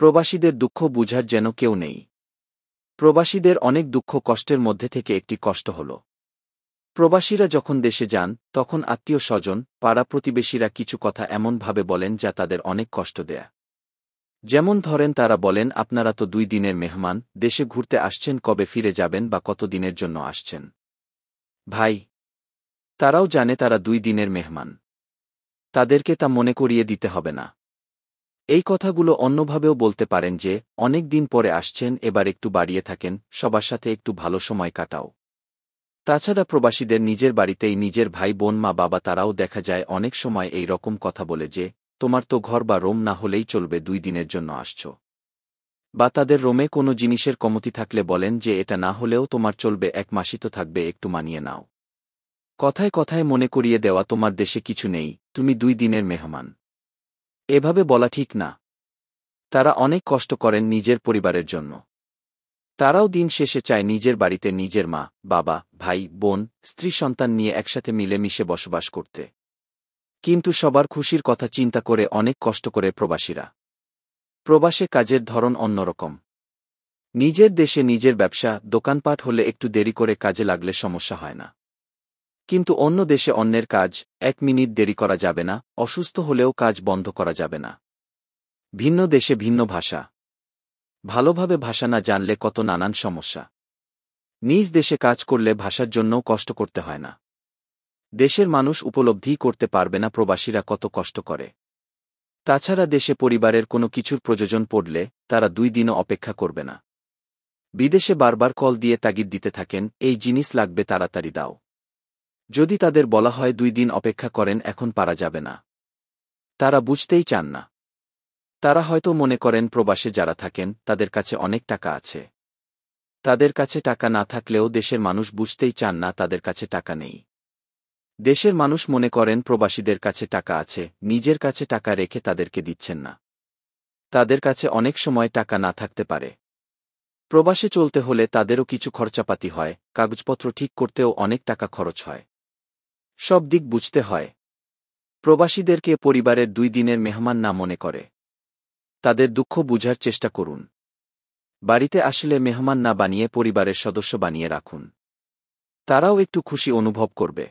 প্রবাসীদের দুঃখ বুঝার যেন কেউ নেই। প্রবাসীদের অনেক দুঃখ কষ্টের মধ্যে থেকে একটি কষ্ট হল, প্রবাসীরা যখন দেশে যান তখন আত্মীয় স্বজন পাড়া প্রতিবেশীরা কিছু কথা এমনভাবে বলেন যা তাদের অনেক কষ্ট দেয়া। যেমন ধরেন, তারা বলেন, আপনারা তো 2 দিনের মেহমান, দেশে ঘুরতে আসছেন, কবে ফিরে যাবেন বা কত দিনের জন্য আসছেন? ভাই, তারাও জানে তারা 2 দিনের মেহমান, তাদেরকে তা মনে করিয়ে দিতে হবে না। এই কথাগুলো অন্যভাবেও বলতে পারেন যে, অনেক দিন পরে আসছেন, এবার একটু বাড়িয়ে থাকেন, সবার সাথে একটু ভালো সময় কাটাও। তাছাড়া প্রবাসীদের নিজের বাড়িতেই নিজের ভাই বোন মা বাবা তারাও দেখা যায় অনেক সময় এই রকম কথা বলে যে, তোমার তো ঘর বা রোম না হলেই চলবে, 2 দিনের জন্য আসছ। বা তাদের রোমে কোনো জিনিসের কমতি থাকলে বলেন যে, এটা না হলেও তোমার চলবে, 1 মাসই তো থাকবে, একটু মানিয়ে নাও। কথায় কথায় মনে করিয়ে দেওয়া তোমার দেশে কিছু নেই, তুমি 2 দিনের মেহমান, এভাবে বলা ঠিক না। তারা অনেক কষ্ট করেন নিজের পরিবারের জন্য। তারাও দিন শেষে চায় নিজের বাড়িতে নিজের মা বাবা ভাই বোন স্ত্রী সন্তান নিয়ে একসাথে মিলেমিশে বসবাস করতে। কিন্তু সবার খুশির কথা চিন্তা করে অনেক কষ্ট করে প্রবাসীরা। প্রবাসে কাজের ধরন অন্যরকম। নিজের দেশে নিজের ব্যবসা দোকানপাট হলে একটু দেরি করে কাজে লাগলে সমস্যা হয় না, কিন্তু অন্য দেশে অন্যের কাজ 1 মিনিট দেরি করা যাবে না, অসুস্থ হলেও কাজ বন্ধ করা যাবে না। ভিন্ন দেশে ভিন্ন ভাষা, ভালোভাবে ভাষা না জানলে কত নানান সমস্যা। নিজ দেশে কাজ করলে ভাষার জন্যও কষ্ট করতে হয় না। দেশের মানুষ উপলব্ধি করতে পারবে না প্রবাসীরা কত কষ্ট করে। তাছাড়া দেশে পরিবারের কোনো কিছুর প্রয়োজন পড়লে তারা 2 দিনও অপেক্ষা করবে না। বিদেশে বারবার কল দিয়ে তাগিদ দিতে থাকেন, এই জিনিস লাগবে, তাড়াতাড়ি দাও। যদি তাদের বলা হয় 2 দিন অপেক্ষা করেন, এখন পারা যাবে না, তারা বুঝতেই চান না। তারা হয়তো মনে করেন প্রবাসে যারা থাকেন তাদের কাছে অনেক টাকা আছে। তাদের কাছে টাকা না থাকলেও দেশের মানুষ বুঝতেই চান না তাদের কাছে টাকা নেই। দেশের মানুষ মনে করেন প্রবাসীদের কাছে টাকা আছে, নিজের কাছে টাকা রেখে তাদেরকে দিচ্ছেন না। তাদের কাছে অনেক সময় টাকা না থাকতে পারে। প্রবাসে চলতে হলে তাদেরও কিছু খরচাপাতি হয়, কাগজপত্র ঠিক করতেও অনেক টাকা খরচ হয়। সব দিক বুঝতে হয়। প্রবাসীদেরকে পরিবারের 2 দিনের মেহমান না মনে করে। তাদের দুঃখ বুঝার চেষ্টা করুন। বাড়িতে আসলে মেহমান না বানিয়ে পরিবারের সদস্য বানিয়ে রাখুন। তারাও একটু খুশি অনুভব করবে।